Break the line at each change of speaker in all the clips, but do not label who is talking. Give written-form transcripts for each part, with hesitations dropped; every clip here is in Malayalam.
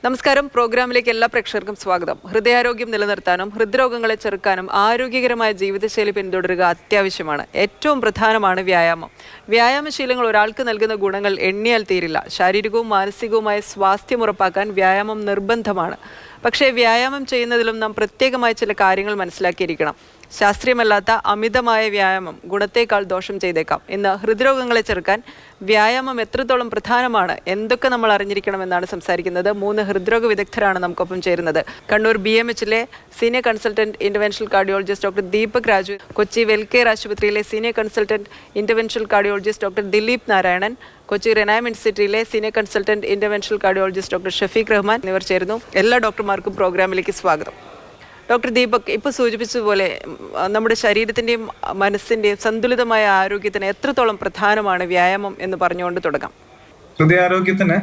നമസ്കാരം. പ്രോഗ്രാമിലേക്ക് എല്ലാ പ്രേക്ഷകർക്കും സ്വാഗതം. ഹൃദയാരോഗ്യം നിലനിർത്താനും ഹൃദ്രോഗങ്ങളെ ചെറുക്കാനും ആരോഗ്യകരമായ ജീവിതശൈലി പിന്തുടരുക അത്യാവശ്യമാണ്. ഏറ്റവും പ്രധാനമാണ് വ്യായാമം. വ്യായാമശീലങ്ങൾ ഒരാൾക്ക് നൽകുന്ന ഗുണങ്ങൾ എണ്ണിയാൽ തീരില്ല. ശാരീരികവും മാനസികവുമായ സ്വാസ്ഥ്യം ഉറപ്പാക്കാൻ വ്യായാമം നിർബന്ധമാണ്. പക്ഷേ വ്യായാമം ചെയ്യുന്നതിലും നാം പ്രത്യേകമായ ചില കാര്യങ്ങൾ മനസ്സിലാക്കിയിരിക്കണം. ശാസ്ത്രീയമല്ലാത്ത അമിതമായ വ്യായാമം ഗുണത്തേക്കാൾ ദോഷം ചെയ്തേക്കാം. ഇന്ന് ഹൃദ്രോഗങ്ങളെ ചെറുക്കാൻ വ്യായാമം എത്രത്തോളം പ്രധാനമാണ്, എന്തൊക്കെ നമ്മൾ അറിഞ്ഞിരിക്കണമെന്നാണ് സംസാരിക്കുന്നത്. 3 ഹൃദ്രോഗ വിദഗ്ധരാണ് നമുക്കൊപ്പം ചേരുന്നത്. കണ്ണൂർ BMHലെ senior consultant interventional cardiologist doctor Deepak Raju, Kochi Welcare ആശുപത്രിയിലെ senior consultant interventional cardiologist doctor Dileep Narayanan, Kochi റെനാം ഇൻസ്റ്റിറ്റ്യൂട്ടിലെ senior consultant interventional cardiologist doctor Shafeeq Rahman എന്നിവർ ചേരുന്നു. എല്ലാ ഡോക്ടർമാർക്കും പ്രോഗ്രാമിലേക്ക് സ്വാഗതം. ഡോക്ടർ ദീപക്, ഇപ്പോൾ സൂചിപ്പിച്ചതുപോലെ നമ്മുടെ ശരീരത്തിൻ്റെയും മനസ്സിൻ്റെയും സന്തുലിതമായ ആരോഗ്യത്തിന് എത്രത്തോളം പ്രധാനമാണ് വ്യായാമം എന്ന് പറഞ്ഞുകൊണ്ട് തുടങ്ങാം.
ഹൃദയാരോഗ്യത്തിന്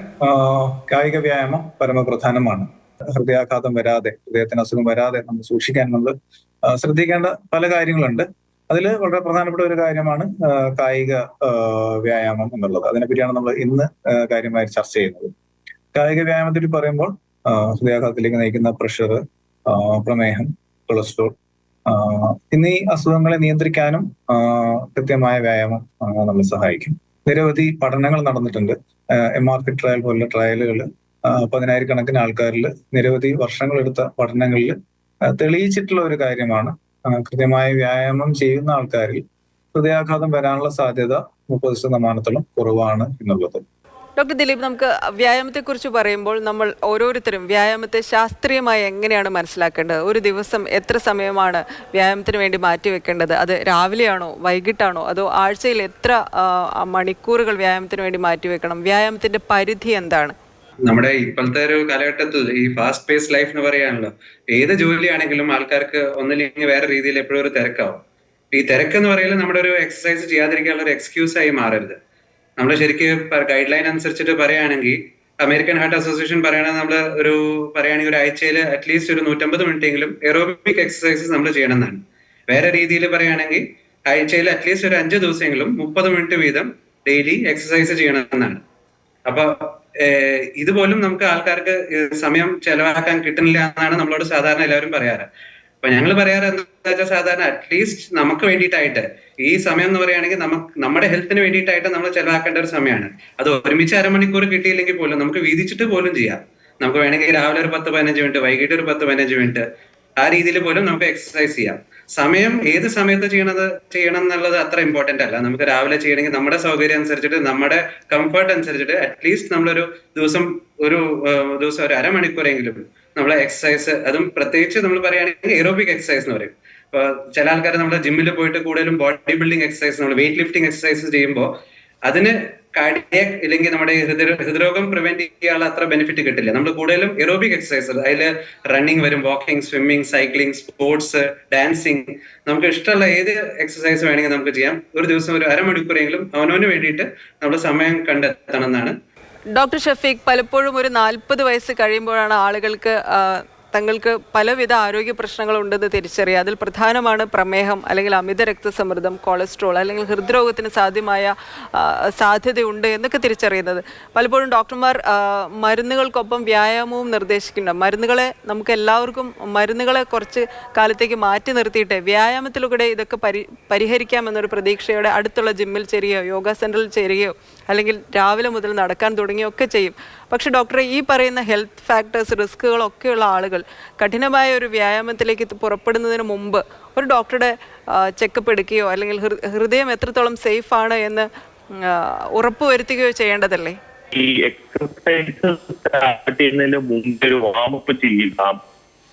കായിക വ്യായാമം പരമപ്രധാനമാണ്. ഹൃദയാഘാതം വരാതെ, ഹൃദയത്തിന് അസുഖം വരാതെ നമ്മൾ സൂക്ഷിക്കാൻ നമ്മൾ ശ്രദ്ധിക്കേണ്ട പല കാര്യങ്ങളുണ്ട്. അതിൽ വളരെ പ്രധാനപ്പെട്ട ഒരു കാര്യമാണ് കായിക വ്യായാമം എന്നുള്ളത്. അതിനെപ്പറ്റിയാണ് നമ്മൾ ഇന്ന് കാര്യമായി ചർച്ച ചെയ്യുന്നത്. കായിക വ്യായാമത്തിൽ പറയുമ്പോൾ ഹൃദയാഘാതത്തിലേക്ക് നയിക്കുന്ന പ്രഷർ, പ്രമേഹം, കൊളസ്ട്രോൾ എന്നീ അസുഖങ്ങളെ നിയന്ത്രിക്കാനും കൃത്യമായ വ്യായാമം നമ്മളെ സഹായിക്കും. നിരവധി പഠനങ്ങൾ നടന്നിട്ടുണ്ട്. MRFIT ട്രയൽ പോലുള്ള ട്രയലുകൾ 10,000-കണക്കിന് ആൾക്കാരിൽ നിരവധി വർഷങ്ങളെടുത്ത പഠനങ്ങളിൽ തെളിയിച്ചിട്ടുള്ള ഒരു കാര്യമാണ് കൃത്യമായ വ്യായാമം ചെയ്യുന്ന ആൾക്കാരിൽ ഹൃദയാഘാതം വരാനുള്ള സാധ്യത 30% കുറവാണ് എന്നുള്ളത്.
ഡോക്ടർ ദിലീപ്, നമുക്ക് വ്യായാമത്തെക്കുറിച്ച് പറയുമ്പോൾ നമ്മൾ ഓരോരുത്തരും വ്യായാമത്തെ ശാസ്ത്രീയമായി എങ്ങനെയാണ് മനസ്സിലാക്കേണ്ടത്? ഒരു ദിവസം എത്ര സമയമാണ് വ്യായാമത്തിന് വേണ്ടി മാറ്റിവെക്കേണ്ടത്? അത് രാവിലെയാണോ, വൈകിട്ടാണോ, അതോ ആഴ്ചയിൽ എത്ര മണിക്കൂറുകൾ വ്യായാമത്തിന് വേണ്ടി മാറ്റിവെക്കണം? വ്യായാമത്തിന്റെ പരിധി എന്താണ്?
നമ്മുടെ ഇപ്പോഴത്തെ ഒരു കാലഘട്ടത്തിൽ ഈ ഫാസ്റ്റ് പേസ് ലൈഫ് എന്ന് പറയാണല്ലോ, ഏത് ജോലിയാണെങ്കിലും ആൾക്കാർക്ക് ഒന്നില്ലെങ്കിൽ വേറെ രീതിയിൽ എപ്പോഴും ഒരു തിരക്കാവും. ഈ തിരക്ക് എന്ന് പറയുന്നത് നമ്മുടെ ഒരു എക്സസൈസ് ചെയ്യാതിരിക്കാനുള്ള ഒരു എക്സ്ക്യൂസ് ആയി മാറരുത്. നമ്മൾ ശരിക്കും ഗൈഡ് ലൈൻ അനുസരിച്ചിട്ട് പറയുകയാണെങ്കിൽ അമേരിക്കൻ ഹാർട്ട് അസോസിയേഷൻ പറയുകയാണെങ്കിൽ നമ്മൾ പറയുകയാണെങ്കിൽ ഒരു ആഴ്ചയിൽ അറ്റ്ലീസ്റ്റ് ഒരു 150 മിനിറ്റെങ്കിലും എറോബിക് എക്സസൈസസ് നമ്മൾ ചെയ്യണമെന്നാണ്. വേറെ രീതിയിൽ പറയുകയാണെങ്കിൽ ആഴ്ചയിൽ അറ്റ്ലീസ്റ്റ് ഒരു 5 ദിവസമെങ്കിലും 30 മിനിറ്റ് വീതം ഡെയിലി എക്സസൈസ് ചെയ്യണമെന്നാണ്. അപ്പൊ ഇതുപോലും നമുക്ക് ആൾക്കാർക്ക് സമയം ചെലവാക്കാൻ കിട്ടുന്നില്ല എന്നാണ് നമ്മളോട് സാധാരണ എല്ലാവരും പറയാറ്. അപ്പൊ ഞങ്ങൾ പറയാറ് എന്താ വെച്ചാൽ, സാധാരണ അറ്റ്ലീസ്റ്റ് നമുക്ക് വേണ്ടിയിട്ടായിട്ട് ഈ സമയം എന്ന് പറയുകയാണെങ്കിൽ നമ്മുടെ ഹെൽത്തിന് വേണ്ടിയിട്ടായിട്ട് നമ്മൾ ചെലവാക്കേണ്ട ഒരു സമയമാണ്. അത് ഒരുമിച്ച് അരമണിക്കൂർ കിട്ടിയില്ലെങ്കിൽ പോലും നമുക്ക് വീതിച്ചിട്ട് പോലും ചെയ്യാം. നമുക്ക് വേണമെങ്കിൽ രാവിലെ ഒരു 10-15 മിനിറ്റ്, വൈകിട്ട് ഒരു 10-15 മിനിറ്റ്, ആ രീതിയിൽ പോലും നമുക്ക് എക്സസൈസ് ചെയ്യാം. സമയം ഏത് സമയത്ത് ചെയ്യണം എന്നുള്ളത് അത്ര ഇമ്പോർട്ടന്റ് അല്ല. നമുക്ക് രാവിലെ ചെയ്യണമെങ്കിൽ നമ്മുടെ സൗകര്യം അനുസരിച്ചിട്ട്, നമ്മുടെ കംഫർട്ട് അനുസരിച്ചിട്ട് അറ്റ്ലീസ്റ്റ് നമ്മളൊരു ദിവസം ഒരു അരമണിക്കൂറെങ്കിലും നമ്മളെ എക്സസൈസ്, അതും പ്രത്യേകിച്ച് നമ്മൾ പറയുകയാണെങ്കിൽ എറോബിക് എക്സസൈസ് എന്ന് പറയും. ഇപ്പൊ ചില ആൾക്കാർ നമ്മുടെ ജിമ്മിൽ പോയിട്ട് കൂടുതലും ബോഡി ബിൽഡിംഗ് എക്സസൈസ്, നമ്മൾ വെയിറ്റ് ലിഫ്റ്റിംഗ് എക്സസൈസ് ചെയ്യുമ്പോൾ അതിന് കാർഡിയാക് ഇല്ലെങ്കിൽ നമ്മുടെ ഹൃദ്രോഗം പ്രിവെന്റ് ചെയ്യാനുള്ള അത്ര ബെനിഫിറ്റ് കിട്ടില്ല. നമ്മൾ കൂടുതലും എറോബിക് എക്സസൈസ്, അതിൽ റണ്ണിങ് വരും, walking, swimming, cycling, sports, dancing, നമുക്ക് ഇഷ്ടമുള്ള ഏത് എക്സസൈസ് വേണമെങ്കിൽ നമുക്ക് ചെയ്യാം. ഒരു ദിവസം ഒരു അരമണിക്കൂറെങ്കിലും അവനവന് വേണ്ടിയിട്ട് നമ്മൾ സമയം കണ്ടെത്തണം എന്നാണ്.
ഡോക്ടർ ഷഫീഖ്, പലപ്പോഴും ഒരു 40 വയസ്സ് കഴിയുമ്പോഴാണ് ആളുകൾക്ക് തങ്ങൾക്ക് പലവിധ ആരോഗ്യ പ്രശ്നങ്ങളുണ്ടെന്ന് തിരിച്ചറിയുക. അതിൽ പ്രധാനമാണ് പ്രമേഹം, അല്ലെങ്കിൽ അമിത രക്തസമ്മർദ്ദം, കൊളസ്ട്രോൾ, അല്ലെങ്കിൽ ഹൃദ്രോഗത്തിന് സാധ്യതയുണ്ട് എന്നൊക്കെ തിരിച്ചറിയുന്നത്. പലപ്പോഴും ഡോക്ടർമാർ മരുന്നുകൾക്കൊപ്പം വ്യായാമവും നിർദ്ദേശിക്കുന്നുണ്ട്. നമുക്ക് എല്ലാവർക്കും മരുന്നുകളെ കുറച്ച് കാലത്തേക്ക് മാറ്റി നിർത്തിയിട്ട് വ്യായാമത്തിലൂടെ ഇതൊക്കെ പരിഹരിക്കാമെന്നൊരു പ്രതീക്ഷയോടെ അടുത്തുള്ള ജിമ്മിൽ ചേരുകയോ യോഗ സെന്ററിൽ ചേരുകയോ അല്ലെങ്കിൽ രാവിലെ മുതൽ നടക്കാൻ തുടങ്ങിയൊക്കെ ചെയ്യും. പക്ഷെ ഡോക്ടറെ, ഈ പറയുന്ന ഹെൽത്ത് ഫാക്ടേഴ്സ്, റിസ്കുകളൊക്കെയുള്ള ആളുകൾ കഠിനമായ ഒരു വ്യായാമത്തിലേക്ക് പുറപ്പെടുന്നതിന് മുമ്പ് ഒരു ഡോക്ടറുടെ ചെക്കപ്പ് എടുക്കുകയോ അല്ലെങ്കിൽ ഹൃദയം എത്രത്തോളം സേഫ് ആണ് എന്ന് ഉറപ്പുവരുത്തുകയോ ചെയ്യേണ്ടതല്ലേ?
ഈ എക്സസൈസ് സ്റ്റാർട്ട് ചെയ്യുന്നതിന് മുമ്പ് ഒരു വാമപ്പ് ചെയ്യുക.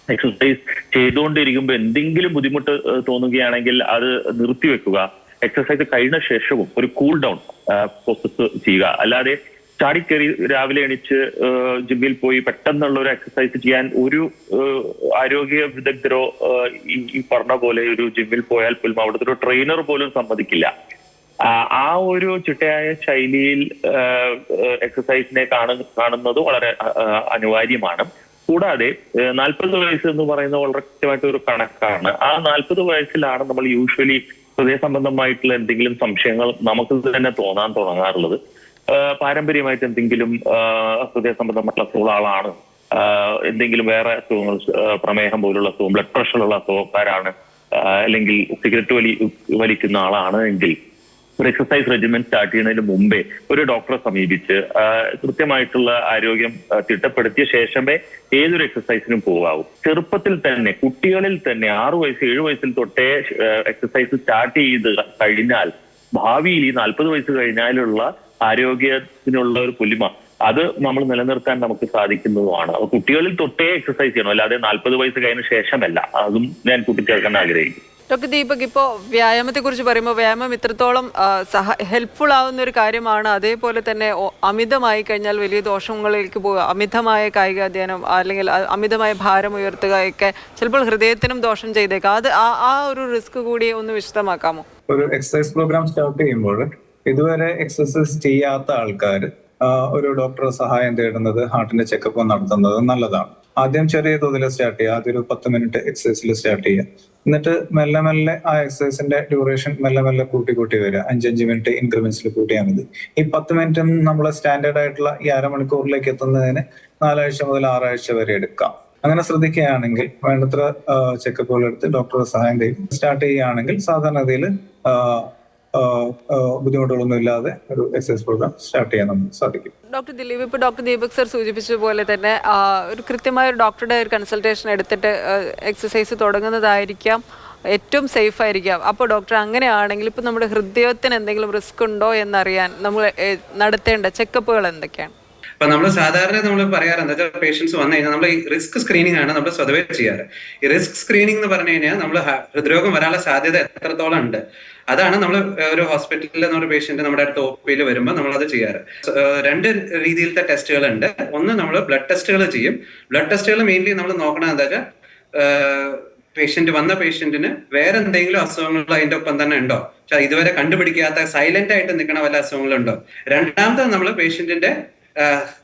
എക്സസൈസ് ചെയ്തുകൊണ്ടിരിക്കുമ്പോൾ എന്തെങ്കിലും ബുദ്ധിമുട്ട് തോന്നുകയാണെങ്കിൽ അത് നിർത്തിവെക്കുക. എക്സസൈസ് കഴിഞ്ഞ ശേഷവും ഒരു കൂൾ ഡൗൺ പ്രോസസ് ചെയ്യുക. അല്ലാതെ ചാടിക്കറി രാവിലെ എണീച്ച് ജിമ്മിൽ പോയി പെട്ടെന്നുള്ള ഒരു എക്സസൈസ് ചെയ്യാൻ ഒരു ആരോഗ്യ വിദഗ്ധരോ ഈ പറഞ്ഞ പോലെ ഒരു ജിമ്മിൽ പോയാൽ പോലും അവിടുത്തെ ഒരു ട്രെയിനർ പോലും സമ്മതിക്കില്ല. ആ ഒരു ചിട്ടയായ ശൈലിയിൽ എക്സസൈസിനെ കാണുന്നത് വളരെ അനിവാര്യമാണ്. കൂടാതെ 40 വയസ്സ് എന്ന് പറയുന്നത് വളരെ കൃത്യമായിട്ട് ഒരു കണക്കാണ്. ആ 40 വയസ്സിലാണ് നമ്മൾ യൂഷ്വലി ഹൃദയ സംബന്ധമായിട്ടുള്ള എന്തെങ്കിലും സംശയങ്ങൾ നമുക്ക് തന്നെ തുടങ്ങാറുള്ളത്. പാരമ്പര്യമായിട്ട് എന്തെങ്കിലും ഹൃദയ സംബന്ധമായിട്ടുള്ള ആളാണ് എന്തെങ്കിലും വേറെ അസുഖങ്ങൾ, പ്രമേഹം പോലുള്ള അസുഖം, ബ്ലഡ് പ്രഷറുള്ള അസുഖക്കാരാണ്, അല്ലെങ്കിൽ സിഗരറ്റ് വലിക്കുന്ന ആളാണ് എങ്കിൽ ഒരു എക്സസൈസ് റെജിമെൻ സ്റ്റാർട്ട് ചെയ്യുന്നതിന് മുമ്പേ ഒരു ഡോക്ടറെ സമീപിച്ച് കൃത്യമായിട്ടുള്ള ആരോഗ്യം തിട്ടപ്പെടുത്തിയ ശേഷമേ ഏതൊരു എക്സസൈസിനും പോകാവൂ. ചെറുപ്പത്തിൽ തന്നെ, കുട്ടികളിൽ തന്നെ 6 വയസ്സ് 7 വയസ്സിൽ തൊട്ടേ എക്സസൈസ് സ്റ്റാർട്ട് ചെയ്ത് കഴിഞ്ഞാൽ ഭാവിയിൽ ഈ 40 വയസ്സ് കഴിഞ്ഞാലുള്ള ആരോഗ്യത്തിനുള്ള ഒരു പൊലിമ അത് നമ്മൾ നിലനിർത്താൻ നമുക്ക് സാധിക്കുന്നതുമാണ്. അപ്പൊ കുട്ടികളിൽ തൊട്ടേ എക്സസൈസ് ചെയ്യണം, അല്ലാതെ 40 വയസ്സ് കഴിഞ്ഞ ശേഷമല്ല. അതും ഞാൻ കൂട്ടിച്ചേർക്കാൻ ആഗ്രഹിക്കും.
ഡോക്ടർ ദീപക്, ഇപ്പോൾ വ്യായാമത്തെ കുറിച്ച് പറയുമ്പോൾ വ്യായാമം ഇത്രത്തോളം ഹെൽപ്ഫുൾ ആവുന്ന ഒരു കാര്യമാണ്. അതേപോലെ തന്നെ അമിതമായി കഴിഞ്ഞാൽ വലിയ ദോഷങ്ങളിലേക്ക് പോകുക. അമിതമായ കായികാധ്വാനം അല്ലെങ്കിൽ അമിതമായ ഭാരം ഉയർത്തുകയൊക്കെ ചിലപ്പോൾ ഹൃദയത്തിനും ദോഷം ചെയ്തേക്കാം. അത് ആ ഒരു റിസ്ക് കൂടി ഒന്ന് വിശദമാക്കാമോ?
ഒരു എക്സസൈസ് പ്രോഗ്രാം സ്റ്റാർട്ട് ചെയ്യുമ്പോൾ ഇതുവരെ എക്സസൈസ് ചെയ്യാത്ത ആൾക്കാർ ഒരു ഡോക്ടറെ സഹായം തേടുന്നത്, ഹാർട്ടിന്റെ ചെക്കപ്പ് നടത്തുന്നത് നല്ലതാണ്. ആദ്യം ചെറിയ തോതിൽ സ്റ്റാർട്ട് ചെയ്യുക. ആദ്യം ഒരു 10 മിനിറ്റ് എക്സസൈസിൽ സ്റ്റാർട്ട് ചെയ്യുക. എന്നിട്ട് മെല്ലെ മെല്ലെ ആ എക്സസൈസിന്റെ ഡ്യൂറേഷൻ മെല്ലെ മെല്ലെ കൂട്ടി വരിക. 5 മിനിറ്റ് ഇൻക്രിമെന്റ്സിൽ കൂട്ടിയാൽ മതി. ഈ 10 മിനിറ്റ് നമ്മൾ സ്റ്റാൻഡേർഡ് ആയിട്ടുള്ള ഈ അരമണിക്കൂറിലേക്ക് എത്തുന്നതിന് 4 ആഴ്ച മുതൽ 6 ആഴ്ച വരെ എടുക്കാം. അങ്ങനെ ശ്രദ്ധിക്കുകയാണെങ്കിൽ, വേണ്ടത്ര ചെക്കപ്പുകൾ എടുത്ത് ഡോക്ടറുടെ സഹായം തേടി സ്റ്റാർട്ട് ചെയ്യുകയാണെങ്കിൽ സാധാരണഗതിയിൽ ബുദ്ധിമുട്ടുകളൊന്നും ഇല്ലാതെ ഒരു എക്സസൈസ് പ്രോഗ്രാം സ്റ്റാർട്ട് ചെയ്യാൻ നമുക്ക് സാധിക്കും.
ഡോക്ടർ ദിലീപ്, ഇപ്പോൾ ഡോക്ടർ ദീപക് സർ സൂചിപ്പിച്ച പോലെ തന്നെ ഒരു കൃത്യമായ ഒരു ഡോക്ടറുടെ ഒരു കൺസൾട്ടേഷൻ എടുത്തിട്ട് എക്സസൈസ് തുടങ്ങുന്നതായിരിക്കാം ഏറ്റവും സേഫ് ആയിരിക്കാം. അപ്പോൾ ഡോക്ടർ, അങ്ങനെയാണെങ്കിൽ ഇപ്പോൾ നമ്മുടെ ഹൃദയത്തിന് എന്തെങ്കിലും റിസ്ക് ഉണ്ടോ എന്നറിയാൻ നമ്മൾ നടത്തേണ്ട ചെക്കപ്പുകൾ എന്തൊക്കെയാണ്?
അപ്പൊ നമ്മൾ സാധാരണ നമ്മൾ പറയാറ് എന്താ വെച്ചാൽ, പേഷ്യൻസ് വന്നു കഴിഞ്ഞാൽ നമ്മൾ ഈ റിസ്ക് സ്ക്രീനിങ് ആണ് നമ്മൾ സ്വതവേ ചെയ്യാറ്. ഈ റിസ്ക് സ്ക്രീനിങ് എന്ന് പറഞ്ഞു കഴിഞ്ഞാൽ നമ്മൾ ഹൃദ്രോഗം വരാനുള്ള സാധ്യത എത്രത്തോളം ഉണ്ട്, അതാണ് നമ്മൾ ഒരു ഹോസ്പിറ്റലിൽ ഒരു പേഷ്യന്റ് നമ്മുടെ അടുത്ത് OP-യിൽ വരുമ്പോൾ നമ്മൾ അത് ചെയ്യാറ്. 2 രീതിയിലത്തെ ടെസ്റ്റുകൾ ഉണ്ട്. ഒന്ന്, നമ്മൾ ബ്ലഡ് ടെസ്റ്റുകൾ ചെയ്യും. ബ്ലഡ് ടെസ്റ്റുകൾ മെയിൻലി നമ്മൾ നോക്കണം എന്താ വെച്ചാൽ, പേഷ്യന്റിന് വേറെ എന്തെങ്കിലും അസുഖങ്ങൾ അതിന്റെ ഒപ്പം തന്നെ ഉണ്ടോ, ഇതുവരെ കണ്ടുപിടിക്കാത്ത സൈലന്റ് ആയിട്ട് നിൽക്കണ വല്ല അസുഖങ്ങളുണ്ടോ. രണ്ടാമത്തെ, നമ്മൾ പേഷ്യന്റിന്റെ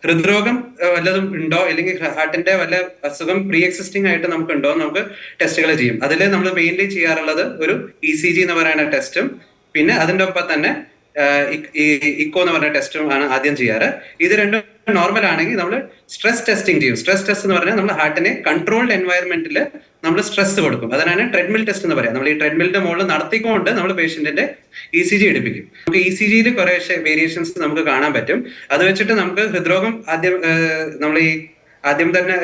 ഹൃദ്രോഗം വല്ലതും ഉണ്ടോ, അല്ലെങ്കിൽ ഹാർട്ടിന്റെ വല്ല അസുഖം പ്രീ എക്സിസ്റ്റിംഗ് ആയിട്ട് നമുക്ക് ഉണ്ടോ നമുക്ക് ടെസ്റ്റുകൾ ചെയ്യും. അതിൽ നമ്മൾ മെയിൻലി ചെയ്യാറുള്ളത് ഒരു ECG എന്ന് പറയുന്ന ടെസ്റ്റും, പിന്നെ അതിന്റെ ഒപ്പം തന്നെ ഇക്കോ എന്ന് പറഞ്ഞ ടെസ്റ്റും ആണ് ആദ്യം ചെയ്യാറ്. ഇത് രണ്ടും നോർമൽ ആണെങ്കിൽ നമ്മൾ സ്ട്രെസ് ടെസ്റ്റിംഗ് ചെയ്യും. സ്ട്രെസ് ടെസ്റ്റ് എന്ന് പറഞ്ഞാൽ നമ്മൾ ഹാർട്ടിനെ കൺട്രോൾഡ് എൻവയറമെന്റിൽ നമ്മൾ സ്ട്രെസ് കൊടുക്കും. അതിനാണ് ട്രെഡ്മിൽ ടെസ്റ്റ് എന്ന് പറയാം. നമ്മൾ ഈ ട്രെഡ്മിലിന്റെ മുകളിൽ നടത്തിക്കൊണ്ട് നമ്മൾ പേഷ്യന്റിന്റെ ECG എടുപ്പിക്കും. നമുക്ക് ECG-യിൽ കുറെ വേരിയേഷൻസ് നമുക്ക് കാണാൻ പറ്റും. അത് വെച്ചിട്ട് നമുക്ക് ഹൃദ്രോഗം നമ്മൾ ഈ ആദ്യം തന്നെ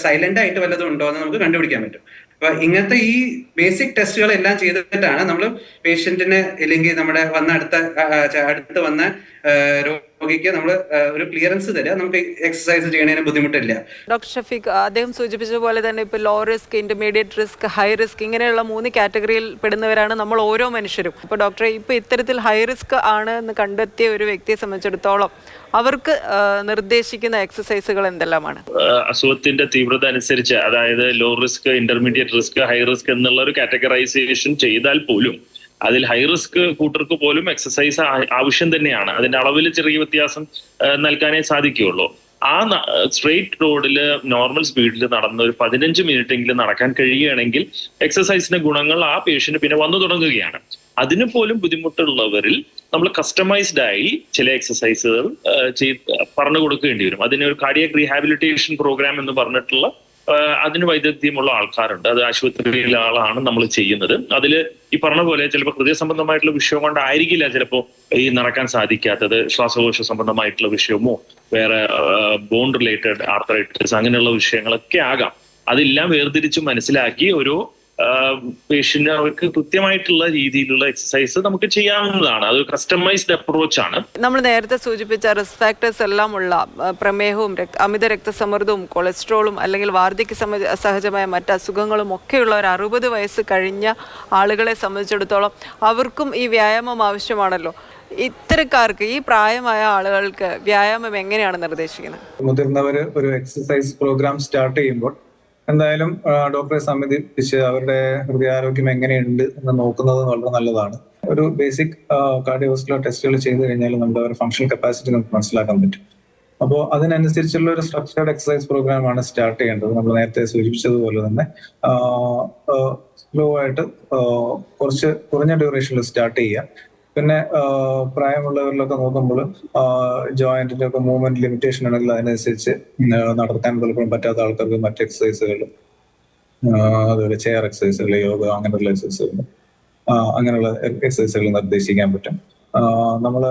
സൈലന്റ് ആയിട്ട് വല്ലതും ഉണ്ടോ എന്ന് നമുക്ക് കണ്ടുപിടിക്കാൻ പറ്റും. അപ്പൊ ഇങ്ങനത്തെ ഈ ബേസിക് ടെസ്റ്റുകൾ എല്ലാം ചെയ്തിട്ടാണ് നമ്മൾ പേഷ്യന്റിന്, അല്ലെങ്കിൽ നമ്മുടെ അടുത്ത് വന്ന രോഗിക്ക് നമ്മൾ ഒരു ക്ലിയറൻസ് തരിക. നമുക്ക് എക്സസൈസ് ചെയ്യണതിന് ബുദ്ധിമുട്ടില്ല.
ഡോക്ടർ ഷഫീഖ്, അദ്ദേഹം സൂചിപ്പിച്ച പോലെ തന്നെ ഇപ്പോൾ low risk, intermediate risk, high risk, ഇങ്ങനെയുള്ള 3 കാറ്റഗറിയിൽ പെടുന്നവരാണ് നമ്മൾ ഓരോ മനുഷ്യരും. ഇപ്പോൾ ഡോക്ടറെ, ഇപ്പോൾ ഇത്തരത്തിൽ ഹൈ റിസ്ക് ആണ് എന്ന് കണ്ടെത്തിയ ഒരു വ്യക്തിയെ സംബന്ധിച്ചിടത്തോളം അവർക്ക് നിർദ്ദേശിക്കുന്ന എക്സസൈസുകൾ എന്തെല്ലാമാണ്?
അസുഖത്തിന്റെ തീവ്രത അനുസരിച്ച്, അതായത് low risk, intermediate risk, high risk എന്നുള്ള ഒരു കാറ്റഗറൈസേഷൻ ചെയ്താൽ പോലും അതിൽ ഹൈ റിസ്ക് കൂട്ടർക്ക് പോലും എക്സസൈസ് ആവശ്യം തന്നെയാണ്. അതിന്റെ അളവിൽ ചെറിയ വ്യത്യാസം നൽകാനേ സാധിക്കുകയുള്ളൂ. ആ സ്ട്രെയിറ്റ് റോഡിൽ നോർമൽ സ്പീഡിൽ നടന്ന് ഒരു 15 മിനിറ്റ് എങ്കിലും നടക്കാൻ കഴിയുകയാണെങ്കിൽ എക്സസൈസിന്റെ ഗുണങ്ങൾ ആ പേഷ്യന്റ് പിന്നെ വന്നു തുടങ്ങുകയാണ്. അതിന് പോലും ബുദ്ധിമുട്ടുള്ളവരിൽ നമ്മൾ കസ്റ്റമൈസ്ഡ് ആയി ചില എക്സസൈസുകൾ പറഞ്ഞു കൊടുക്കേണ്ടി വരും. അതിനൊരു കാർഡിയാക് റീഹാബിലിറ്റേഷൻ പ്രോഗ്രാം എന്ന് പറഞ്ഞിട്ടുള്ള അതിന് വൈദഗ്ധ്യമുള്ള ആൾക്കാരുണ്ട്. അത് ആശുപത്രിയിലെ ആളാണ് നമ്മൾ ചെയ്യുന്നത്. അതിൽ ഈ പറഞ്ഞ പോലെ ചിലപ്പോൾ ഹൃദയ സംബന്ധമായിട്ടുള്ള വിഷയം കൊണ്ടായിരിക്കില്ല ചിലപ്പോൾ ഈ നടക്കാൻ സാധിക്കാത്തത്, ശ്വാസകോശ സംബന്ധമായിട്ടുള്ള വിഷയമോ വേറെ ബോൺ റിലേറ്റഡ് ആർത്രൈറ്റിസ് അങ്ങനെയുള്ള വിഷയങ്ങളൊക്കെ ആകാം. അതെല്ലാം വേർതിരിച്ച് മനസ്സിലാക്കി ഒരു പേഷ്യന്റ് അവർക്ക് കൃത്യമായിട്ടുള്ള രീതിയിലുള്ള എക്സസൈസ് നമുക്ക് ചെയ്യാവുന്നതാണ്. അത് കസ്റ്റമൈസ്ഡ് അപ്രോച്ച് ആണ്.
നമ്മൾ നേരത്തെ സൂചിപ്പിച്ച റിസ്ക് ഫാക്ടേഴ്സ് എല്ലാം ഉള്ള പ്രമേഹവും, അമിത രക്തസമ്മർദ്ദവും, കൊളസ്ട്രോളും, അല്ലെങ്കിൽ വാർദ്ധക്യ സഹജമായ മറ്റ് അസുഖങ്ങളും ഒക്കെയുള്ള ഒരു 60 വയസ്സ് കഴിഞ്ഞ ആളുകളെ സംബന്ധിച്ചിടത്തോളം അവർക്കും ഈ വ്യായാമം ആവശ്യമാണല്ലോ. ഇത്തരക്കാർക്ക്, ഈ പ്രായമായ ആളുകൾക്ക് വ്യായാമം എങ്ങനെയാണ് നിർദ്ദേശിക്കുന്നത്?
മുതിർന്നവര് ഒരു എക്സസൈസ് പ്രോഗ്രാം സ്റ്റാർട്ട് ചെയ്യുമ്പോൾ എന്തായാലും ഡോക്ടറെ സമീപിച്ച് അവരുടെ ഹൃദയാരോഗ്യം എങ്ങനെയുണ്ട് എന്ന് നോക്കുന്നത് വളരെ നല്ലതാണ്. ഒരു ബേസിക് കാർഡിയോവാസ്കുലർ ടെസ്റ്റുകൾ ചെയ്ത് കഴിഞ്ഞാൽ നമ്മുടെ ഒരു ഫങ്ഷണൽ കപ്പാസിറ്റി നമുക്ക് മനസ്സിലാക്കാൻ പറ്റും. അപ്പോൾ അതിനനുസരിച്ചുള്ള ഒരു സ്ട്രക്ചേർഡ് എക്സസൈസ് പ്രോഗ്രാമാണ് സ്റ്റാർട്ട് ചെയ്യേണ്ടത്. നമ്മൾ നേരത്തെ സൂചിപ്പിച്ചതുപോലെ തന്നെ സ്ലോ ആയിട്ട് കുറഞ്ഞ ഡ്യൂറേഷനിൽ സ്റ്റാർട്ട് ചെയ്യുക. പിന്നെ പ്രായമുള്ളവരിലൊക്കെ നോക്കുമ്പോൾ ജോയിന്റിന്റെ ഒക്കെ മൂവ്മെന്റ് ലിമിറ്റേഷൻ ആണെങ്കിൽ അതിനനുസരിച്ച് നടത്താൻ പലപ്പോഴും പറ്റാത്ത ആൾക്കാർക്ക് മറ്റ് എക്സസൈസുകൾ, അതുപോലെ ചെയർ എക്സസൈസുകൾ, യോഗ അങ്ങനെയുള്ള എക്സസൈസുകൾ, അങ്ങനെയുള്ള എക്സസൈസുകൾ നിർദ്ദേശിക്കാൻ പറ്റും. നമ്മൾ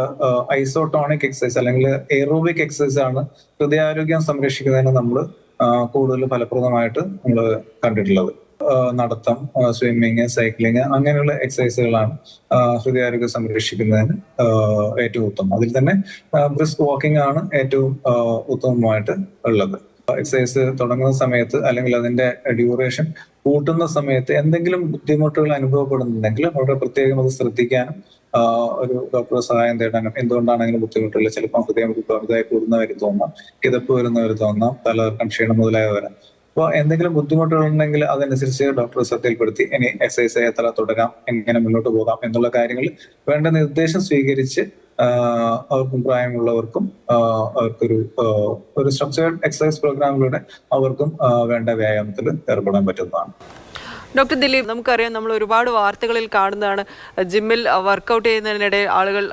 ഐസോട്ടോണിക് എക്സസൈസ് അല്ലെങ്കിൽ എയറോബിക് എക്സസൈസ് ആണ് ഹൃദയാരോഗ്യം സംരക്ഷിക്കുന്നതിന് നമ്മൾ കൂടുതൽ ഫലപ്രദമായിട്ട് നമ്മൾ കണ്ടിട്ടുള്ളത്. നടത്തം, സ്വിമ്മിങ്, സൈക്ലിങ് അങ്ങനെയുള്ള എക്സസൈസുകളാണ് ഹൃദയാരോഗ്യം സംരക്ഷിക്കുന്നതിന് ഏറ്റവും ഉത്തമം. അതിൽ തന്നെ ബ്രിസ്ക് വാക്കിംഗ് ആണ് ഏറ്റവും ഉത്തമമായിട്ട് ഉള്ളത്. എക്സസൈസ് തുടങ്ങുന്ന സമയത്ത് അല്ലെങ്കിൽ അതിന്റെ ഡ്യൂറേഷൻ കൂട്ടുന്ന സമയത്ത് എന്തെങ്കിലും ബുദ്ധിമുട്ടുകൾ അനുഭവപ്പെടുന്നുണ്ടെങ്കിൽ വളരെ പ്രത്യേകം അത് ശ്രദ്ധിക്കാനും ഒരു ഡോക്ടറുടെ സഹായം തേടാനും. എന്തുകൊണ്ടാണെങ്കിലും ബുദ്ധിമുട്ടുകൾ, ചിലപ്പോൾ ഹൃദയം വലുതായി കൂടുന്നവർ തോന്നാം, കിതപ്പ് വരുന്നവർ തോന്നാം, തലകറക്കം, ക്ഷീണം മുതലായവ വരാം. അപ്പോൾ എന്തെങ്കിലും ബുദ്ധിമുട്ടുകൾ ഉണ്ടെങ്കിൽ അതനുസരിച്ച് ഡോക്ടറെ ശ്രദ്ധയിൽപ്പെടുത്തി ഇനി എക്സസൈസ് എത്ര തുടരാം, എങ്ങനെ മുന്നോട്ട് പോകാം എന്നുള്ള കാര്യങ്ങൾ വേണ്ട നിർദ്ദേശം സ്വീകരിച്ച് അവർക്കും പ്രായമുള്ളവർക്കും ഒരു സ്ട്രക്ചേർഡ് എക്സസൈസ് പ്രോഗ്രാമിലൂടെ അവർക്കും വേണ്ട വ്യായാമത്തിൽ ഏർപ്പെടാൻ പറ്റുന്നതാണ്.
ഡോക്ടർ ദിലീപ്, നമുക്കറിയാം, നമ്മൾ ഒരുപാട് വാർത്തകളിൽ കാണുന്നതാണ് ജിമ്മിൽ വർക്കൗട്ട് ചെയ്യുന്നതിനിടെ ആളുകൾ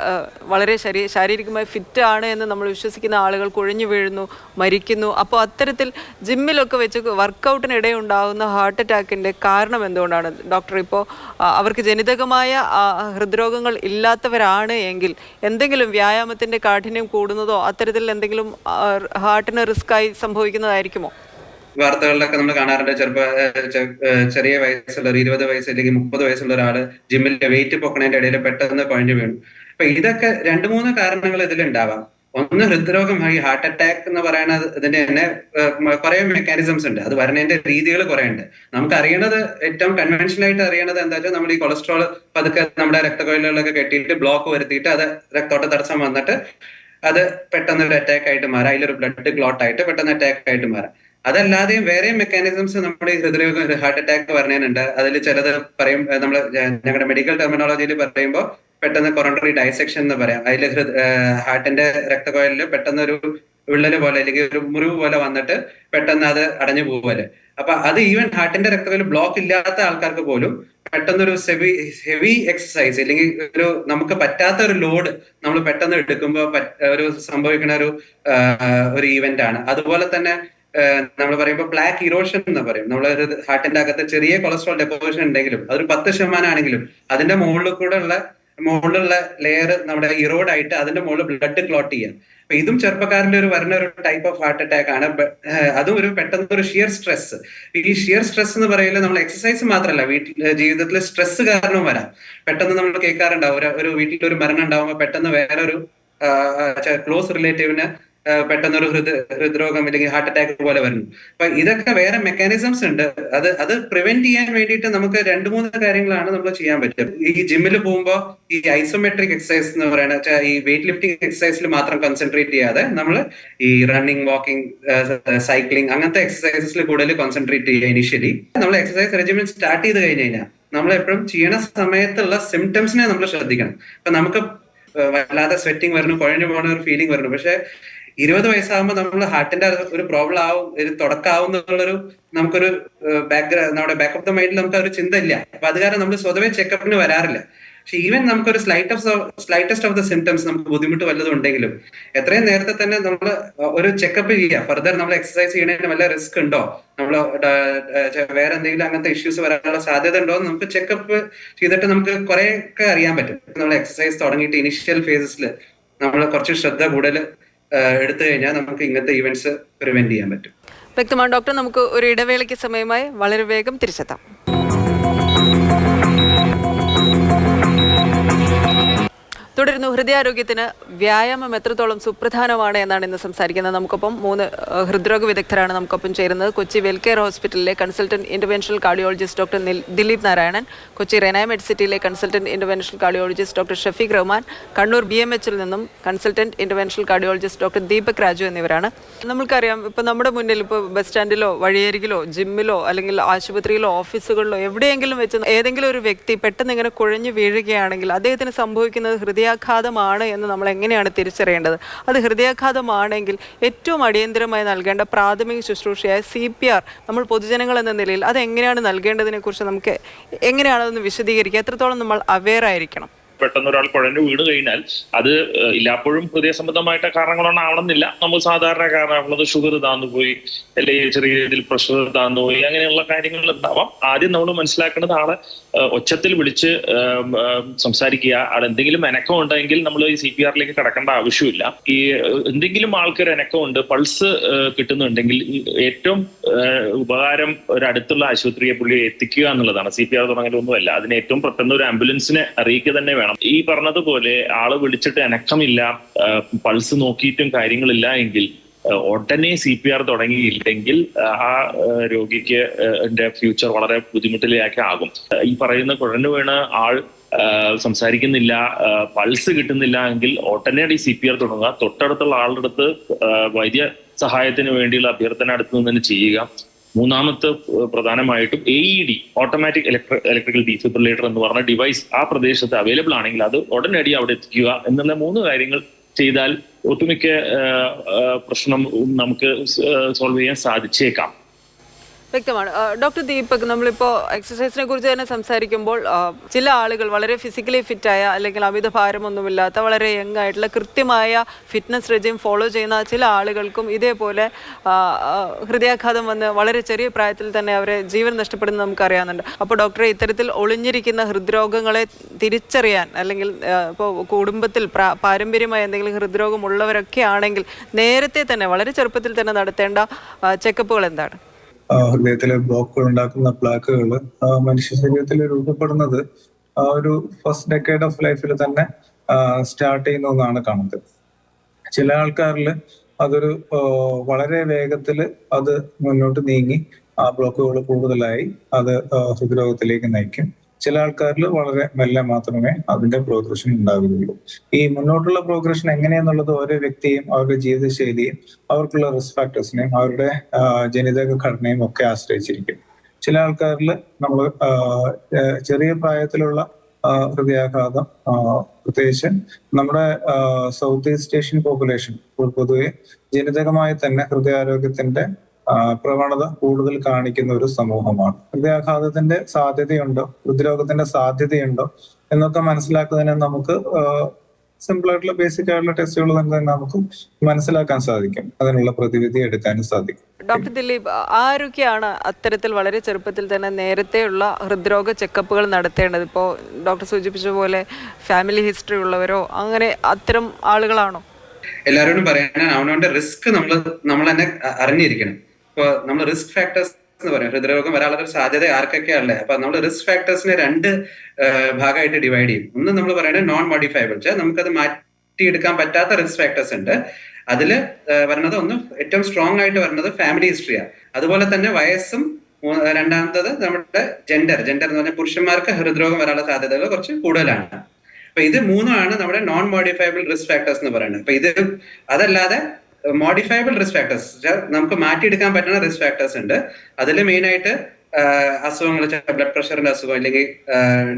വളരെ ശാരീരികമായി ഫിറ്റ് ആണ് എന്ന് നമ്മൾ വിശ്വസിക്കുന്ന ആളുകൾ കുഴഞ്ഞു വീഴുന്നു, മരിക്കുന്നു. അപ്പോൾ അത്തരത്തിൽ ജിമ്മിലൊക്കെ വെച്ച് വർക്കൗട്ടിനിടെ ഉണ്ടാകുന്ന ഹാർട്ട് അറ്റാക്കിൻ്റെ കാരണം എന്തുകൊണ്ടാണ് ഡോക്ടർ? ഇപ്പോൾ അവർക്ക് ജനിതകമായ ഹൃദ്രോഗങ്ങൾ ഇല്ലാത്തവരാണ് എങ്കിൽ എന്തെങ്കിലും വ്യായാമത്തിൻ്റെ കാഠിന്യം കൂടുന്നതോ അത്തരത്തിൽ എന്തെങ്കിലും ഹാർട്ടിന് റിസ്ക്കായി സംഭവിക്കുന്നതായിരിക്കുമോ?
വാർത്തകളിലൊക്കെ നമ്മൾ കാണാറുണ്ട്, ചെറിയ വയസ്സുള്ള 20 വയസ്സ് അല്ലെങ്കിൽ 30 വയസ്സുള്ള ഒരാള് ജിമ്മിന്റെ വെയിറ്റ് പൊക്കണതിന്റെ ഇടയിൽ പെട്ടെന്ന് കുഴഞ്ഞു വീണു. അപ്പൊ ഇതൊക്കെ 2-3 കാരണങ്ങൾ ഇതിലുണ്ടാവാം. ഒന്ന്, ഹൃദ്രോഗം, ഈ ഹാർട്ട് അറ്റാക്ക് എന്ന് പറയുന്നത് ഇതിന്റെ തന്നെ കുറെ മെക്കാനിസംസ് ഉണ്ട്. അത് വരുന്നതിന്റെ രീതികൾ കുറെ ഉണ്ട്. നമുക്ക് അറിയണത്, ഏറ്റവും കൺവെൻഷനൽ ആയിട്ട് അറിയണത് എന്താ വെച്ചാൽ, നമ്മൾ ഈ കൊളസ്ട്രോൾ പതുക്കെ നമ്മുടെ രക്തക്കൊഴലുകളിലൊക്കെ കെട്ടിയിട്ട് ബ്ലോക്ക് വരുത്തിയിട്ട് അത് രക്തോട്ട തടസ്സം വന്നിട്ട് അത് പെട്ടെന്ന് ഒരു അറ്റാക്ക് ആയിട്ട് മാറാം. അതിലൊരു ബ്ലഡ് ക്ലോട്ട് ആയിട്ട് പെട്ടെന്ന് അറ്റാക്ക് ആയിട്ട് മാറാം. അതല്ലാതെയും വേറെ മെക്കാനിസംസ് നമ്മുടെ ഹൃദയരോഗം, ഹാർട്ട് അറ്റാക്ക് പറഞ്ഞതിനുണ്ട്. അതിൽ ചിലത് പറയും, നമ്മൾ ഞങ്ങളുടെ മെഡിക്കൽ ടെർമിനോളജിയിൽ പറയുമ്പോൾ പെട്ടെന്ന് കൊറോണറി ഡൈസെക്ഷൻ എന്ന് പറയാം. അതിൽ ഹാർട്ടിന്റെ രക്തക്കൊഴലിൽ പെട്ടെന്ന് ഒരു വിള്ളല് പോലെ അല്ലെങ്കിൽ ഒരു മുറിവ് പോലെ വന്നിട്ട് പെട്ടെന്ന് അത് അടഞ്ഞു പോവല്. അപ്പൊ അത് ഈവൻ ഹാർട്ടിന്റെ രക്തക്കൊഴൽ ബ്ലോക്ക് ഇല്ലാത്ത ആൾക്കാർക്ക് പോലും പെട്ടെന്നൊരു ഹെവി എക്സസൈസ് അല്ലെങ്കിൽ നമുക്ക് പറ്റാത്ത ഒരു ലോഡ് നമ്മൾ പെട്ടെന്ന് എടുക്കുമ്പോൾ ഒരു സംഭവിക്കുന്ന ഒരു ഈവന്റ് ആണ്. അതുപോലെ തന്നെ നമ്മൾ പറയുമ്പോൾ ബ്ലാക്ക് ഇറോഷൻ എന്ന് പറയും. നമ്മൾ ഹാർട്ടിന്റെ അകത്ത് ചെറിയ കൊളസ്ട്രോൾ ഡെപ്പോസിഷൻ ഉണ്ടെങ്കിലും അതൊരു 10% ആണെങ്കിലും അതിന്റെ മുകളിലുള്ള ലെയർ നമ്മുടെ ഇറോഡ് ആയിട്ട് അതിന്റെ മുകളിൽ ബ്ലഡ് ക്ലോട്ട് ചെയ്യാം. അപ്പൊ ഇതും ചെറുപ്പക്കാരിൽ വരുന്ന ഒരു ടൈപ്പ് ഓഫ് ഹാർട്ട് അറ്റാക്ക് ആണ്. അതും പെട്ടെന്ന് ഒരു ഷിയർ സ്ട്രെസ്. ഈ ഷിയർ സ്ട്രെസ് എന്ന് പറയുന്നത് നമ്മൾ എക്സസൈസ് മാത്രമല്ല, ജീവിതത്തിൽ സ്ട്രെസ് കാരണവും വരാം. പെട്ടെന്ന് നമ്മൾ കേൾക്കാറുണ്ടാവും, ഒരു വീട്ടിൽ ഒരു മരണം ഉണ്ടാവുമ്പോൾ പെട്ടെന്ന് വേറൊരു ക്ലോസ് റിലേറ്റീവിന് പെട്ടെന്നൊരു ഹൃദ്രോഗം അല്ലെങ്കിൽ ഹാർട്ട് അറ്റാക്ക് പോലെ വരുന്നു. അപ്പൊ ഇതൊക്കെ വേറെ മെക്കാനിസംസ് ഉണ്ട്. അത് പ്രിവെന്റ് ചെയ്യാൻ വേണ്ടിയിട്ട് നമുക്ക് 2-3 കാര്യങ്ങളാണ് നമ്മൾ ചെയ്യാൻ പറ്റും. ഈ ജിമ്മിൽ പോകുമ്പോൾ ഈ ഐസോമെട്രിക് എക്സസൈസ് എന്ന് പറയുന്നത് ഈ വെയിറ്റ് ലിഫ്റ്റിംഗ് എക്സസൈസിൽ മാത്രം കോൺസെൻട്രേറ്റ് ചെയ്യാതെ നമ്മൾ ഈ റണ്ണിങ്, വാക്കിംഗ്, സൈക്ലിംഗ് അങ്ങനത്തെ എക്സസൈസസിൽ കൂടുതൽ കോൺസെൻട്രേറ്റ് ചെയ്യുക. ഇനിഷ്യലി നമ്മൾ എക്സസൈസ് റെജിമെൻ സ്റ്റാർട്ട് ചെയ്ത് കഴിഞ്ഞ് കഴിഞ്ഞാൽ നമ്മൾ എപ്പോഴും ചെയ്യണ സമയത്തുള്ള സിംറ്റംസിനെ നമ്മൾ ശ്രദ്ധിക്കണം. അപ്പൊ നമുക്ക് വല്ലാതെ സ്വെറ്റിംഗ് വരുന്നു, കുഴഞ്ഞു പോകുന്ന ഒരു ഫീലിംഗ് വരുന്നു. പക്ഷെ 20 വയസ്സാകുമ്പോൾ നമ്മൾ ഹാർട്ടിന്റെ ഒരു പ്രോബ്ലം ആവും, ഒരു തുടക്കാവും എന്നുള്ളൊരു നമുക്കൊരു നമ്മുടെ ബാക്ക് ഓഫ് ദ മൈൻഡിൽ നമുക്ക് ഒരു ചിന്ത ഇല്ല. അപ്പൊ അത് കാരണം നമ്മൾ സ്വതവേ ചെക്കപ്പിന് വരാറില്ല. പക്ഷെ ഈവൻ നമുക്കൊരു സ്ലൈറ്റസ്റ്റ് ഓഫ് ദ സിംറ്റംസ്, നമുക്ക് ബുദ്ധിമുട്ട് വല്ലതും ഉണ്ടെങ്കിലും എത്രയും നേരത്തെ തന്നെ നമ്മൾ ഒരു ചെക്കപ്പ് ചെയ്യുക. ഫർദർ നമ്മൾ എക്സസൈസ് ചെയ്യുന്നതിന് വല്ല റിസ്ക് ഉണ്ടോ, നമ്മൾ വേറെ എന്തെങ്കിലും അങ്ങനത്തെ ഇഷ്യൂസ് വരാനുള്ള സാധ്യത ഉണ്ടോ എന്ന് നമുക്ക് ചെക്കപ്പ് ചെയ്തിട്ട് നമുക്ക് കുറെ ഒക്കെ അറിയാൻ പറ്റും. നമ്മൾ എക്സസൈസ് തുടങ്ങിയിട്ട് ഇനിഷ്യൽ ഫേസസിൽ നമ്മൾ കുറച്ച് ശ്രദ്ധ കൂടുതൽ എടുത്തു കഴിഞ്ഞാൽ നമുക്ക് ഇങ്ങനത്തെ ഇവന്റ്സ് പ്രിവെന്റ് ചെയ്യാൻ പറ്റും.
വ്യക്തമാണ് ഡോക്ടർ. നമുക്ക് ഒരു ഇടവേളയ്ക്ക് സമയമായി, വളരെ വേഗം തിരിച്ചെത്താം. തുടരുന്നു. ഹൃദയാരോഗ്യത്തിന് വ്യായാമം എത്രത്തോളം സുപ്രധാനമാണ് എന്നാണ് ഇന്ന് സംസാരിക്കുന്നത്. നമുക്കൊപ്പം 3 ഹൃദ്രോഗ വിദഗ്ധരാണ് നമുക്കൊപ്പം ചേരുന്നത്. കൊച്ചി വെൽകെയർ ഹോസ്പിറ്റലിലെ consultant interventional cardiologist doctor Dileep Narayanan, Kochi Renai മെഡിസിറ്റിയിലെ consultant interventional cardiologist doctor Shafeeq Rahman, Kannur BMHൽ നിന്നും consultant interventional cardiologist doctor Deepak Raju എന്നിവരാണ്. നമുക്കറിയാം, ഇപ്പോൾ നമ്മുടെ മുന്നിൽ ഇപ്പോൾ ബസ് സ്റ്റാൻഡിലോ വഴിയരികിലോ ജിമ്മിലോ അല്ലെങ്കിൽ ആശുപത്രിയിലോ ഓഫീസുകളിലോ എവിടെയെങ്കിലും വെച്ച് ഏതെങ്കിലും ഒരു വ്യക്തി പെട്ടെന്ന് ഇങ്ങനെ കുഴഞ്ഞു വീഴുകയാണെങ്കിൽ അദ്ദേഹത്തിന് സംഭവിക്കുന്നത് ഹൃദയാഘാതമാണ് എന്ന് നമ്മൾ എങ്ങനെയാണ് തിരിച്ചറിയേണ്ടത്? അത് ഹൃദയാഘാതമാണെങ്കിൽ ഏറ്റവും അടിയന്തരമായി നൽകേണ്ട പ്രാഥമിക ശുശ്രൂഷയായ CPR നമ്മൾ പൊതുജനങ്ങൾ എന്ന നിലയിൽ അത് എങ്ങനെയാണ് നൽകേണ്ടതിനെ കുറിച്ച് നമുക്ക് എങ്ങനെയാണെന്ന് വിശദീകരിക്കുക? എത്രത്തോളം നമ്മൾ അവെയർ ആയിരിക്കണം?
പെട്ടെന്ന് ഒരാൾ കുഴഞ്ഞു വീണ് കഴിഞ്ഞാൽ അത് എല്ലായ്പ്പോഴും ഹൃദയ സംബന്ധമായിട്ട് കാരണങ്ങളൊന്നും ആവണമെന്നില്ല. നമ്മൾ സാധാരണ കാരണമാവുന്നത് ഷുഗർ താന്നുപോയി, അല്ലെങ്കിൽ ചെറിയ രീതിയിൽ പ്രഷർ താന്നുപോയി, അങ്ങനെയുള്ള കാര്യങ്ങൾ ഉണ്ടാവാം. ആദ്യം നമ്മൾ മനസ്സിലാക്കേണ്ടത് ആളെ ഒച്ചത്തിൽ വിളിച്ച് സംസാരിക്കുക. ആൾ എന്തെങ്കിലും അനക്കം ഉണ്ടെങ്കിൽ നമ്മൾ ഈ CPR കടക്കേണ്ട ആവശ്യമില്ല. ഈ എന്തെങ്കിലും ആൾക്കൊരു അനക്കമുണ്ട്, പൾസ് കിട്ടുന്നുണ്ടെങ്കിൽ ഏറ്റവും ഉപകാരം ഒരു അടുത്തുള്ള ആശുപത്രിയെ പുള്ളിയെ എത്തിക്കുക എന്നുള്ളതാണ്. CPR തുടങ്ങലൊന്നുമല്ല. അതിന് ഏറ്റവും പെട്ടെന്ന് ഒരു ആംബുലൻസിനെ അറിയിക്കുക തന്നെ വേണം. ഈ പറഞ്ഞതുപോലെ ആള് വിളിച്ചിട്ട് അനക്കമില്ല, പൾസ് നോക്കിയിട്ടും കാര്യങ്ങളില്ല എങ്കിൽ ഉടനെ CPR തുടങ്ങിയില്ലെങ്കിൽ ആ രോഗിക്ക് ഫ്യൂച്ചർ വളരെ ബുദ്ധിമുട്ടിലേക്ക് ആകും. ഈ പറയുന്ന കുഴഞ്ഞു വീണ ആൾ സംസാരിക്കുന്നില്ല, പൾസ് കിട്ടുന്നില്ല എങ്കിൽ ഉടനടി CPR തുടങ്ങുക. തൊട്ടടുത്തുള്ള ആളുടെ അടുത്ത് വൈദ്യ സഹായത്തിന് വേണ്ടിയുള്ള അഭ്യർത്ഥന അടുത്ത് നിന്ന് തന്നെ ചെയ്യുക. മൂന്നാമത്തെ പ്രധാനമായിട്ടും AED, ഓട്ടോമാറ്റിക് ഇലക്ട്രിക്കൽ ഡീഫിബ്രിലേറ്റർ എന്ന് പറഞ്ഞ ഡിവൈസ് ആ പ്രദേശത്ത് അവൈലബിൾ ആണെങ്കിൽ അത് ഉടനടി അവിടെ എത്തിക്കുക എന്നുള്ള 3 കാര്യങ്ങൾ ചെയ്താൽ ഒട്ടുമിക്ക പ്രശ്നം നമുക്ക് സോൾവ് ചെയ്യാൻ സാധിച്ചേക്കാം.
വ്യക്തമാണ്. ഡോക്ടർ ദീപക്, നമ്മളിപ്പോൾ എക്സസൈസിനെ കുറിച്ച് തന്നെ സംസാരിക്കുമ്പോൾ ചില ആളുകൾ വളരെ ഫിസിക്കലി ഫിറ്റായ അല്ലെങ്കിൽ അമിത ഭാരമൊന്നുമില്ലാത്ത വളരെ യങ് ആയിട്ടുള്ള കൃത്യമായ ഫിറ്റ്നസ് റെജിം ഫോളോ ചെയ്യുന്ന ചില ആളുകൾക്കും ഇതേപോലെ ഹൃദയാഘാതം വന്ന് വളരെ ചെറിയ പ്രായത്തിൽ തന്നെ അവരെ ജീവൻ നഷ്ടപ്പെടുന്നത് നമുക്കറിയാവുന്നുണ്ട്. അപ്പോൾ ഡോക്ടറെ, ഇത്തരത്തിൽ ഒളിഞ്ഞിരിക്കുന്ന ഹൃദ്രോഗങ്ങളെ തിരിച്ചറിയാൻ അല്ലെങ്കിൽ ഇപ്പോൾ കുടുംബത്തിൽ പാരമ്പര്യമായ എന്തെങ്കിലും ഹൃദ്രോഗമുള്ളവരൊക്കെ ആണെങ്കിൽ നേരത്തെ തന്നെ വളരെ ചെറുപ്പത്തിൽ തന്നെ നടത്തേണ്ട ചെക്കപ്പുകൾ എന്താണ്?
ഹൃദയത്തിലെ ബ്ലോക്കുകൾ ഉണ്ടാക്കുന്ന പ്ലാക്കുകൾ മനുഷ്യ ശരീരത്തിൽ രൂപപ്പെടുന്നത് ഒരു ഫസ്റ്റ് ഡെക്കേഡ് ഓഫ് ലൈഫിൽ തന്നെ സ്റ്റാർട്ട് ചെയ്യുന്ന ഒന്നാണ് കാണുന്നത്. ചില ആൾക്കാരിൽ അതൊരു വളരെ വേഗത്തിൽ അത് മുന്നോട്ട് നീങ്ങി ആ ബ്ലോക്കുകൾ കൂടുതലായി അത് ഹൃദ്രോഗത്തിലേക്ക് നയിക്കും. ചില ആൾക്കാരിൽ വളരെ മെല്ലെ മാത്രമേ അതിന്റെ പ്രോഗ്രഷൻ ഉണ്ടാവുകയുള്ളൂ. ഈ മുന്നോട്ടുള്ള പ്രോഗ്രഷൻ എങ്ങനെയെന്നുള്ളത് ഓരോ വ്യക്തിയും അവരുടെ ജീവിതശൈലിയും അവർക്കുള്ള റിസ്ക് ഫാക്ടേഴ്സിനെയും അവരുടെ ജനിതക ഘടനയും ഒക്കെ ആശ്രയിച്ചിരിക്കും. ചില ആൾക്കാരിൽ നമ്മൾ ചെറിയ പ്രായത്തിലുള്ള ഹൃദയാഘാതം, പ്രത്യേകിച്ച് നമ്മുടെ സൗത്ത് ഈസ്റ്റ് ഏഷ്യൻ പോപ്പുലേഷൻ പൊതുവെ ജനിതകമായി തന്നെ ഹൃദയാരോഗ്യത്തിന്റെ പ്രവണത കൂടുതൽ കാണിക്കുന്ന ഒരു സമൂഹമാണ്. ഹൃദയാഘാതത്തിന്റെ സാധ്യതയുണ്ടോ, ഹൃദ്രോഗത്തിന്റെ സാധ്യതയുണ്ടോ എന്നൊക്കെ മനസ്സിലാക്കുന്നതിന് നമുക്ക് സിമ്പിൾ ആയിട്ടുള്ള ബേസിക് ആയിട്ടുള്ള ടെസ്റ്റുകൾ തന്നെ നമുക്ക് മനസ്സിലാക്കാൻ സാധിക്കും. അതിനുള്ള പ്രതിവിധി എടുക്കാനും സാധിക്കും.
ഡോക്ടർ ദിലീപ്, ആരൊക്കെയാണ് അത്തരത്തിൽ വളരെ ചെറുപ്പത്തിൽ തന്നെ നേരത്തെയുള്ള ഹൃദ്രോഗ ചെക്കപ്പുകൾ നടത്തേണ്ടത്? ഇപ്പോൾ ഡോക്ടർ സൂചിപ്പിച്ച പോലെ ഫാമിലി ഹിസ്റ്ററി ഉള്ളവരോ അങ്ങനെ അത്തരം ആളുകളാണോ?
എല്ലാവരോടും പറയണ അവനവന്റെ റിസ്ക് നമ്മൾ തന്നെ അറിഞ്ഞിരിക്കണം. ഇപ്പൊ നമ്മൾ റിസ്ക് ഫാക്ടേഴ്സ് എന്ന് പറയും. ഹൃദ്രോഗം വരാനുള്ള ഒരു സാധ്യത ആർക്കൊക്കെയാ ഉള്ളത്. അപ്പൊ നമ്മൾ റിസ്ക് ഫാക്ടേഴ്സിനെ 2 ഭാഗമായിട്ട് ഡിവൈഡ് ചെയ്യും. ഒന്ന് നമ്മൾ പറയുന്നത് നോൺ മോഡിഫയബിൾ, നമുക്കത് മാറ്റിയെടുക്കാൻ പറ്റാത്ത റിസ്ക് ഫാക്ടേഴ്സ് ഉണ്ട്. അതിൽ വരുന്നത് ഒന്ന് ഏറ്റവും സ്ട്രോങ് ആയിട്ട് വരുന്നത് ഫാമിലി ഹിസ്റ്ററിയാണ്. അതുപോലെ തന്നെ വയസ്സും, രണ്ടാമത്തത് നമ്മുടെ ജെൻഡർ എന്ന് പറഞ്ഞാൽ പുരുഷന്മാർക്ക് ഹൃദ്രോഗം വരാനുള്ള സാധ്യതകൾ കുറച്ച് കൂടുതലാണ്. അപ്പൊ ഇത് 3ആണ് നമ്മുടെ നോൺ മോഡിഫയബിൾ റിസ്ക് ഫാക്ടേഴ്സ് എന്ന് പറയുന്നത്. അപ്പൊ ഇത് അതല്ലാതെ മോഡിഫയബിൾ റിസ്ക് ഫാക്ടേഴ്സ്, നമുക്ക് മാറ്റിയെടുക്കാൻ പറ്റുന്ന റിസ്ക് ഫാക്ടേഴ്സ് ഉണ്ട്. അതിൽ മെയിൻ ആയിട്ട് അസുഖങ്ങൾ, ബ്ലഡ് പ്രഷറിന്റെ അസുഖം, അല്ലെങ്കിൽ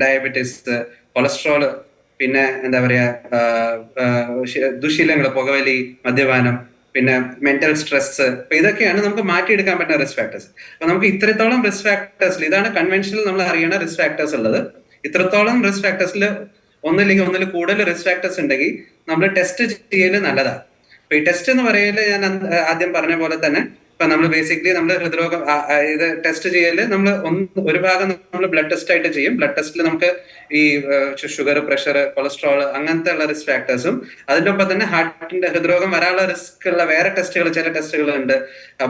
ഡയബറ്റീസ്, കൊളസ്ട്രോള്, പിന്നെ എന്താ പറയാ ദുശീലങ്ങൾ, പുകവലി, മദ്യപാനം, പിന്നെ മെന്റൽ സ്ട്രെസ്. അപ്പൊ ഇതൊക്കെയാണ് നമുക്ക് മാറ്റിയെടുക്കാൻ പറ്റുന്ന റിസ്ക് ഫാക്ടേഴ്സ്. അപ്പൊ നമുക്ക് ഇത്രത്തോളം റിസ്ക് ഫാക്ടേഴ്സിൽ, ഇതാണ് കൺവെൻഷനിൽ നമ്മൾ അറിയണ റിസ്ക് ഫാക്ടേഴ്സ് ഉള്ളത്. ഇത്രത്തോളം റിസ്ക് ഫാക്ടേഴ്സിൽ ഒന്നിൽ കൂടുതൽ റിസ്ക് ഫാക്ടേഴ്സ് ഉണ്ടെങ്കിൽ നമ്മൾ ടെസ്റ്റ് ചെയ്യല് നല്ലതാണ്. അപ്പൊ ഈ ടെസ്റ്റ് എന്ന് പറയല് ഞാൻ ആദ്യം പറഞ്ഞ പോലെ തന്നെ ഇപ്പൊ നമ്മൾ ബേസിക്കലി നമ്മൾ ഹൃദ്രോഗം ഇത് ടെസ്റ്റ് ചെയ്യല് നമ്മൾ ഒരു ഭാഗം നമ്മൾ ബ്ലഡ് ടെസ്റ്റ് ആയിട്ട് ചെയ്യും. ബ്ലഡ് ടെസ്റ്റിൽ നമുക്ക് ഈ ഷുഗർ, പ്രഷർ, കൊളസ്ട്രോൾ അങ്ങനത്തെ ഉള്ള റിസ്ക് ഫാക്ടേഴ്സും, അതിന്റെ ഒപ്പം തന്നെ ഹാർട്ടിന്റെ ഹൃദ്രോഗം വരാനുള്ള റിസ്ക് ഉള്ള വേറെ ടെസ്റ്റുകൾ, ചില ടെസ്റ്റുകൾ ഉണ്ട്.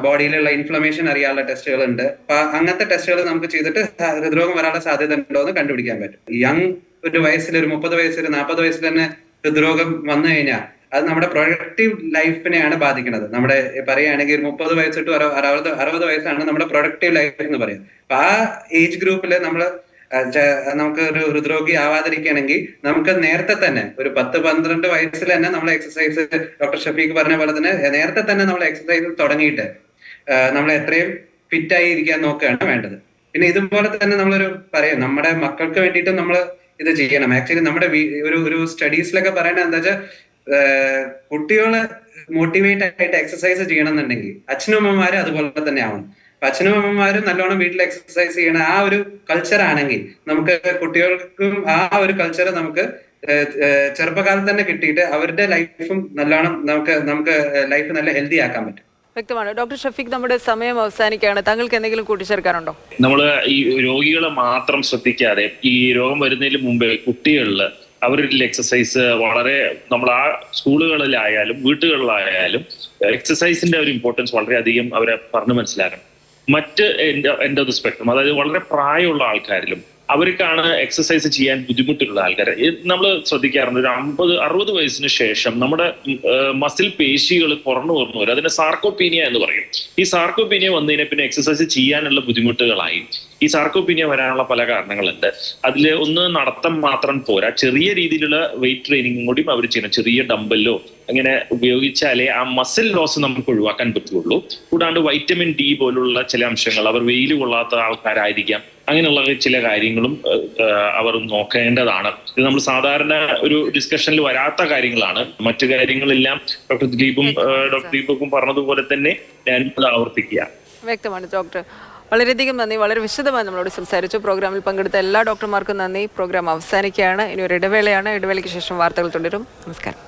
ബോഡിയിലുള്ള ഇൻഫ്ലമേഷൻ അറിയാനുള്ള ടെസ്റ്റുകൾ ഉണ്ട്. അപ്പൊ അങ്ങനത്തെ ടെസ്റ്റുകൾ നമുക്ക് ചെയ്തിട്ട് ഹൃദ്രോഗം വരാനുള്ള സാധ്യത ഉണ്ടോ എന്ന് കണ്ടുപിടിക്കാൻ പറ്റും. യങ് ഒരു വയസ്സിൽ, ഒരു 30 വയസ്സിൽ, 40 വയസ്സിൽ തന്നെ ഹൃദ്രോഗം വന്നു കഴിഞ്ഞാൽ അത് നമ്മുടെ പ്രൊഡക്റ്റീവ് ലൈഫിനെയാണ് ബാധിക്കുന്നത്. നമ്മുടെ പറയുകയാണെങ്കിൽ 30 വയസ്സ് ടു 60 വയസ്സാണ് നമ്മുടെ പ്രൊഡക്റ്റീവ് ലൈഫ് എന്ന് പറയുന്നത്. അപ്പൊ ആ ഏജ് ഗ്രൂപ്പിൽ നമുക്ക് ഒരു ഹൃദ്രോഗി ആവാതിരിക്കുകയാണെങ്കിൽ നമുക്ക് നേരത്തെ തന്നെ ഒരു 10-12 വയസ്സിൽ തന്നെ നമ്മൾ എക്സസൈസ്, ഡോക്ടർ ഷഫീഖ് പറഞ്ഞ പോലെ തന്നെ നേരത്തെ തന്നെ നമ്മൾ എക്സസൈസ് തുടങ്ങിയിട്ട് നമ്മൾ എത്രയും ഫിറ്റ് ആയി ഇരിക്കാൻ നോക്കുകയാണ് വേണ്ടത്. പിന്നെ ഇതുപോലെ തന്നെ നമ്മളൊരു പറയാം, നമ്മുടെ മക്കൾക്ക് വേണ്ടിയിട്ട് നമ്മൾ ഇത് ചെയ്യണം. ആക്ച്വലി നമ്മുടെ ഒരു സ്റ്റഡീസിലൊക്കെ പറയണത് എന്താ വെച്ചാൽ, കുട്ടികള് മോട്ടിവേറ്റ് ആയിട്ട് എക്സസൈസ് ചെയ്യണം എന്നുണ്ടെങ്കിൽ അച്ഛനും അമ്മമാരും അതുപോലെ തന്നെ ആവണം. അപ്പൊ അച്ഛനും അമ്മമാരും നല്ലോണം വീട്ടിൽ എക്സസൈസ് ചെയ്യണ ആ ഒരു കൾച്ചർ ആണെങ്കിൽ നമുക്ക് കുട്ടികൾക്കും ആ ഒരു കൾച്ചർ നമുക്ക് ചെറുപ്പകാലത്ത് തന്നെ കിട്ടിയിട്ട് അവരുടെ ലൈഫും നല്ലോണം നമുക്ക് ലൈഫ് നല്ല ഹെൽത്തി ആക്കാൻ പറ്റും.
വ്യക്തമാണ്. ഡോക്ടർ ഷഫീഖ്, നമ്മുടെ സമയം അവസാനിക്കുകയാണ്. താങ്കൾക്ക് എന്തെങ്കിലും കൂട്ടിച്ചേർക്കാനുണ്ടോ?
നമ്മൾ ഈ രോഗികളെ മാത്രം ശ്രദ്ധിക്കാതെ ഈ രോഗം വരുന്നതിന് മുമ്പേ കുട്ടികളിൽ അവരിൽ എക്സസൈസ് വളരെ നമ്മൾ ആ സ്കൂളുകളിലായാലും വീട്ടുകളിലായാലും എക്സസൈസിന്റെ ഒരു ഇമ്പോർട്ടൻസ് വളരെയധികം അവരെ പറഞ്ഞു മനസ്സിലാക്കണം. മറ്റ് എൻ്റെ ഒരു സ്പെക്ട്രം, അതായത് വളരെ പ്രായമുള്ള ആൾക്കാരിലും അവർക്കാണ് എക്സസൈസ് ചെയ്യാൻ ബുദ്ധിമുട്ടുള്ള ആൾക്കാർ. നമ്മൾ ശ്രദ്ധിക്കാറുണ്ട്, ഒരു 50-60 വയസ്സിന് ശേഷം നമ്മുടെ മസിൽ പേശികൾ കുറഞ്ഞു വരും. അതിനെ സാർക്കോപീനിയ എന്ന് പറയും. ഈ സാർക്കോപീനിയ വന്നതിനെ പിന്നെ എക്സസൈസ് ചെയ്യാനുള്ള ബുദ്ധിമുട്ടുകളായി. ഈ സാർക്കോപീനിയ വരാനുള്ള പല കാരണങ്ങളുണ്ട്. അതിൽ ഒന്ന്, നടത്തം മാത്രം പോരാ, ചെറിയ രീതിയിലുള്ള വെയിറ്റ് ട്രെയിനിങ്ങും കൂടി അവർ ചെയ്യണം. ചെറിയ ഡംബല്ലോ അങ്ങനെ ഉപയോഗിച്ചാലേ ആ മസിൽ ലോസ് നമുക്ക് ഒഴിവാക്കാൻ പറ്റുള്ളൂ. കൂടാണ്ട് വൈറ്റമിൻ ഡി പോലുള്ള ചില അംശങ്ങൾ, അവർ വെയിൽ കൊള്ളാത്ത ആൾക്കാരായിരിക്കാം, അങ്ങനെയുള്ള ചില കാര്യങ്ങളും അവർ നോക്കേണ്ടതാണ്. ഇത് നമ്മൾ സാധാരണ ഒരു ഡിസ്കഷനിൽ വരാത്ത കാര്യങ്ങളാണ്. മറ്റു കാര്യങ്ങളെല്ലാം ഡോക്ടർ ദീപക്കും പറഞ്ഞതുപോലെ തന്നെ ഞാൻ ആവർത്തിക്കുക.
വ്യക്തമാണ് ഡോക്ടർ. വളരെയധികം നന്ദി. വളരെ വിശദമായി നമ്മളോട് സംസാരിച്ചു. പ്രോഗ്രാമിൽ പങ്കെടുത്ത എല്ലാ ഡോക്ടർമാർക്കും നന്ദി. പ്രോഗ്രാം അവസാനിക്കുകയാണ്. ഇനി ഒരു ഇടവേളയാണ്. ഇടവേളയ്ക്ക് ശേഷം വാർത്തകൾ തുടരും. നമസ്കാരം.